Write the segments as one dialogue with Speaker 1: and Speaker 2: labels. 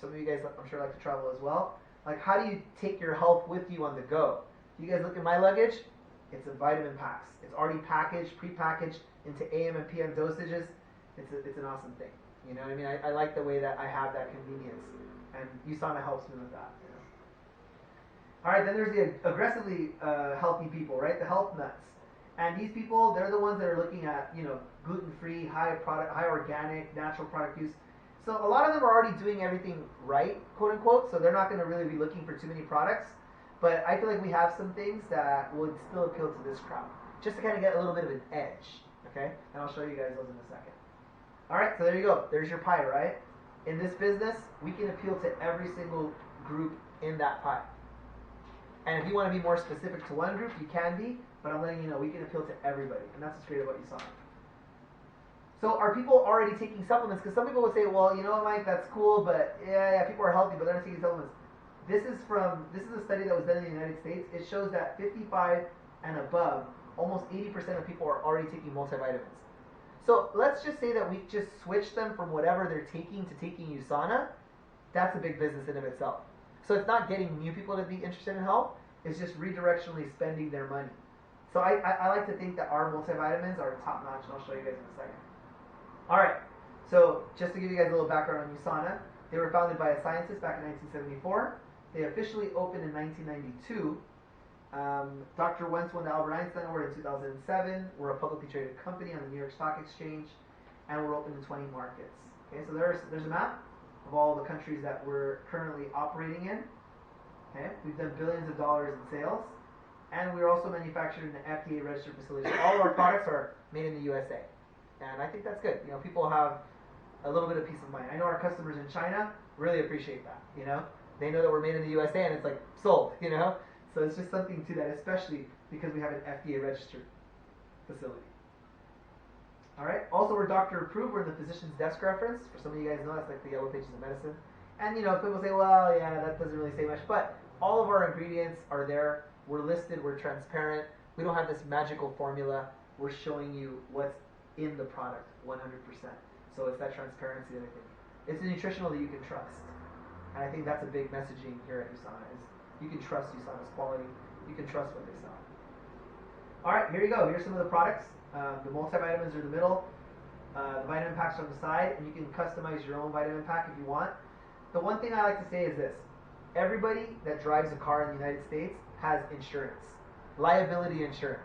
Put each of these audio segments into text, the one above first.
Speaker 1: some of you guys, I'm sure, like to travel as well. Like, how do you take your health with you on the go? You guys look at my luggage. It's a vitamin packs. It's already packaged, pre-packaged into AM and PM dosages. It's an awesome thing. You know what I mean? I like the way that I have that convenience, and USANA helps me with that. You know? All right, then there's the aggressively healthy people, right? The health nuts. And these people, they're the ones that are looking at, you know, gluten-free, high organic, natural product use. So a lot of them are already doing everything right, quote unquote. So they're not going to really be looking for too many products. But I feel like we have some things that would still appeal to this crowd, just to kind of get a little bit of an edge. Okay, and I'll show you guys those in a second. All right, so there you go. There's your pie, right? In this business, we can appeal to every single group in that pie. And if you want to be more specific to one group, you can be, but I'm letting you know we can appeal to everybody, and that's what's great about USANA. So are people already taking supplements? Because some people would say, well, you know what, Mike, that's cool, but yeah, people are healthy, but they're not taking supplements. This is a study that was done in the United States. It shows that 55 and above, almost 80% of people are already taking multivitamins. So let's just say that we just switch them from whatever they're taking to taking USANA. That's a big business in of itself. So it's not getting new people to be interested in health. It's just redirectionally spending their money. So I like to think that our multivitamins are top notch, and I'll show you guys in a second. All right. So just to give you guys a little background on USANA, they were founded by a scientist back in 1974. They officially opened in 1992. Dr. Wentz won the Albert Einstein Award in 2007. We're a publicly traded company on the New York Stock Exchange, and we're open in 20 markets. Okay, so there's a map of all the countries that we're currently operating in. Okay, we've done billions of dollars in sales, and we're also manufactured in an FDA registered facility. So all of our products are made in the USA, and I think that's good. You know, people have a little bit of peace of mind. I know our customers in China really appreciate that. You know, they know that we're made in the USA, and it's like sold. You know, so it's just something to that, especially because we have an FDA registered facility. All right. Also, we're doctor approved. We're in the physician's desk reference. For some of you guys know, that's like the yellow pages of medicine. And you know, people say, well, yeah, that doesn't really say much, but all of our ingredients are there. We're listed. We're transparent. We don't have this magical formula. We're showing you what's in the product 100%. So it's that transparency that I think. It's a nutritional that you can trust. And I think that's a big messaging here at USANA is you can trust USANA's quality. You can trust what they sell. All right, here you go. Here's some of the products. The multivitamins are in the middle. The vitamin packs are on the side, and you can customize your own vitamin pack if you want. The one thing I like to say is this. Everybody that drives a car in the United States has insurance, liability insurance.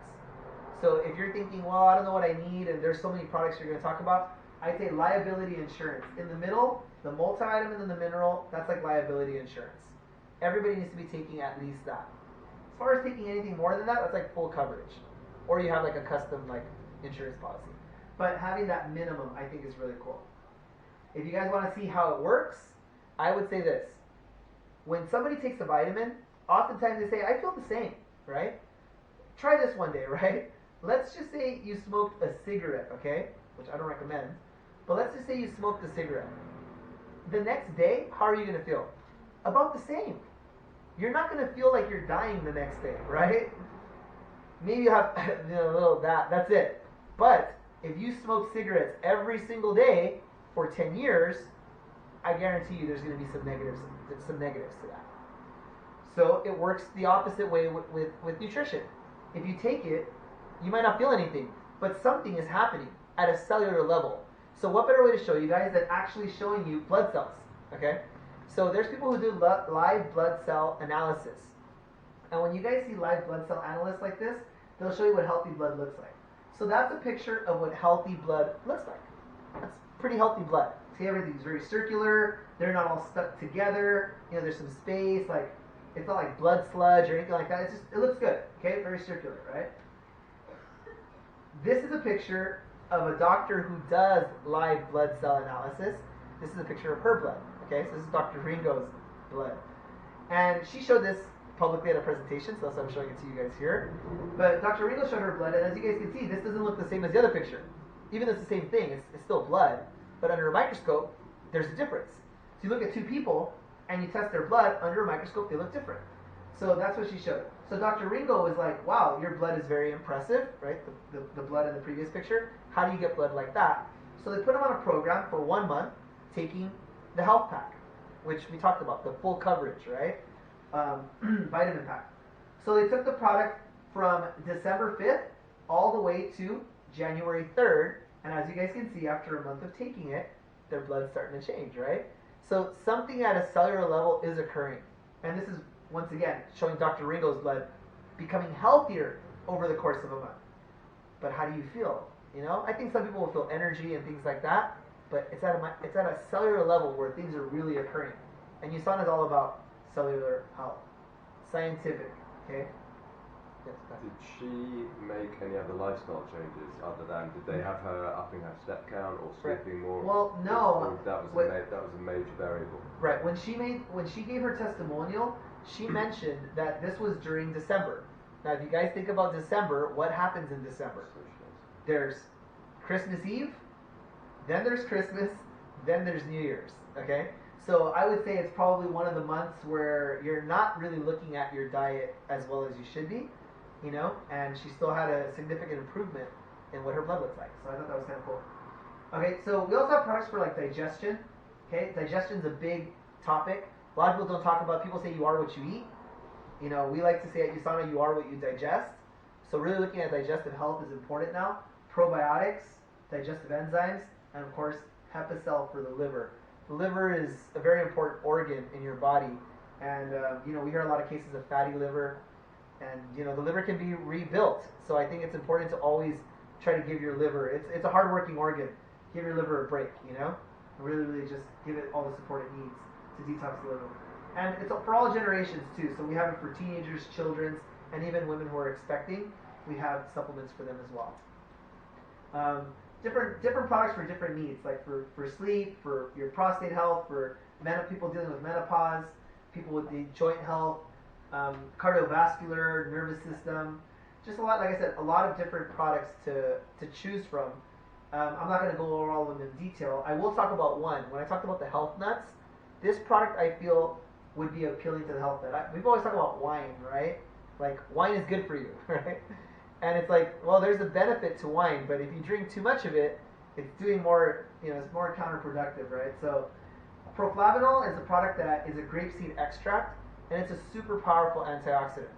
Speaker 1: So if you're thinking, well, I don't know what I need, and there's so many products you're going to talk about, I'd say liability insurance. In the middle, the multivitamin and the mineral, that's like liability insurance. Everybody needs to be taking at least that. As far as taking anything more than that, that's like full coverage. Or you have like a custom like insurance policy. But having that minimum, I think, is really cool. If you guys want to see how it works, I would say this. When somebody takes a vitamin, oftentimes they say, I feel the same, right? Try this one day, right? Let's just say you smoked a cigarette, okay? Which I don't recommend. But let's just say you smoked a cigarette. The next day, how are you going to feel? About the same. You're not going to feel like you're dying the next day, right? Maybe you have a little that's it. But if you smoke cigarettes every single day for 10 years, I guarantee you there's going to be some negatives to that. So it works the opposite way with nutrition. If you take it, you might not feel anything, but something is happening at a cellular level. So what better way to show you guys than actually showing you blood cells, okay? So there's people who do live blood cell analysis. And when you guys see live blood cell analysts like this, they'll show you what healthy blood looks like. So that's a picture of what healthy blood looks like. That's pretty healthy blood. See, everything's very circular. They're not all stuck together. You know, there's some space. Like, it's not like blood sludge or anything like that. It looks good. Okay, very circular, right? This is a picture of a doctor who does live blood cell analysis. This is a picture of her blood. Okay, so this is Dr. Ringo's blood, and she showed this publicly at a presentation, so that's why I'm showing it to you guys here. But Dr. Ringo showed her blood, and as you guys can see, this doesn't look the same as the other picture. Even though it's the same thing, it's still blood, but under a microscope, there's a difference. So you look at two people, and you test their blood, under a microscope, they look different. So that's what she showed. So Dr. Ringo was like, wow, your blood is very impressive, right? The blood in the previous picture. How do you get blood like that? So they put him on a program for 1 month, taking the health pack. which we talked about, the full coverage, right? Vitamin pack. So they took the product from December 5th all the way to January 3rd, and as you guys can see, after a month of taking it, their blood's starting to change, right? So something at a cellular level is occurring. And this is, once again, showing Dr. Ringo's blood becoming healthier over the course of a month. But how do you feel? You know, I think some people will feel energy and things like that, but it's at a cellular level where things are really occurring. And USANA is all about cellular health, scientific, okay? Yes,
Speaker 2: did she make any other lifestyle changes other than, did they have her upping her step count or sleeping more?
Speaker 1: Well, no.
Speaker 2: Or that was a major variable.
Speaker 1: Right. When she gave her testimonial, she mentioned that this was during December. Now, if you guys think about December, what happens in December? There's Christmas Eve, then there's Christmas, then there's New Year's, okay? So I would say it's probably one of the months where you're not really looking at your diet as well as you should be, you know, and she still had a significant improvement in what her blood looks like. So I thought that was kind of cool. Okay, so we also have products for like digestion, okay? Digestion's a big topic. A lot of people don't talk about, people say you are what you eat. You know, we like to say at USANA, you are what you digest. So really looking at digestive health is important now. Probiotics, digestive enzymes, and of course, HepaCell for the liver. The liver is a very important organ in your body. And, you know, we hear a lot of cases of fatty liver. And, you know, the liver can be rebuilt. So I think it's important to always try to give your liver, it's a hard-working organ. Give your liver a break, you know? Really just give it all the support it needs to detox the liver. And it's for all generations, too. So we have it for teenagers, children, and even women who are expecting. We have supplements for them as well. Different products for different needs, like for sleep, for your prostate health, for people dealing with menopause, people with the joint health, cardiovascular, nervous system, just a lot, like I said, a lot of different products to choose from. I'm not going to go over all of them in detail. I will talk about one. When I talked about the health nuts, this product I feel would be appealing to the health nut. We've always talked about wine, right? Like, wine is good for you, right? And it's like, well, there's a benefit to wine, but if you drink too much of it, it's doing more, you know, it's more counterproductive, right? So proflavanol is a product that is a grapeseed extract, and it's a super powerful antioxidant.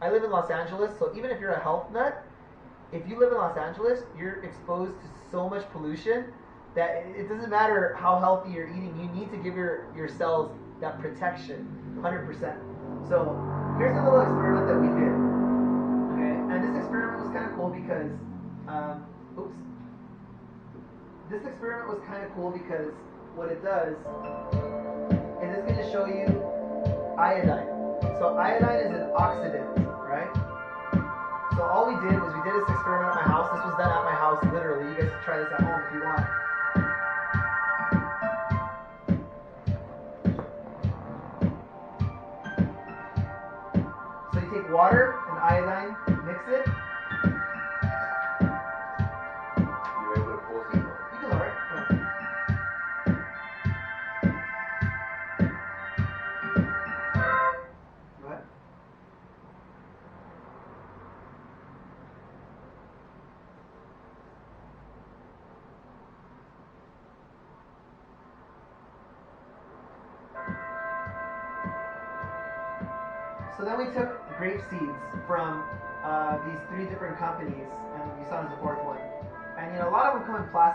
Speaker 1: I live in Los Angeles, so even if you're a health nut, if you live in Los Angeles, you're exposed to so much pollution that it doesn't matter how healthy you're eating, you need to give your cells that protection, 100%. So here's a little experiment that we did. Okay, and this experiment was kind of cool because, this experiment was kind of cool because what it does is it's going to show you iodine. So iodine is an oxidant, right? So all we did was we did this experiment at my house. This was done at my house, literally. You guys can try this at home if you want. So you take water and iodine, mix it.
Speaker 2: You able to pause it?
Speaker 1: You can lower it. Go ahead. So then we took grape seeds from these 3 different companies, and USANA is the 4th one. And you know, a lot of them come in plastic.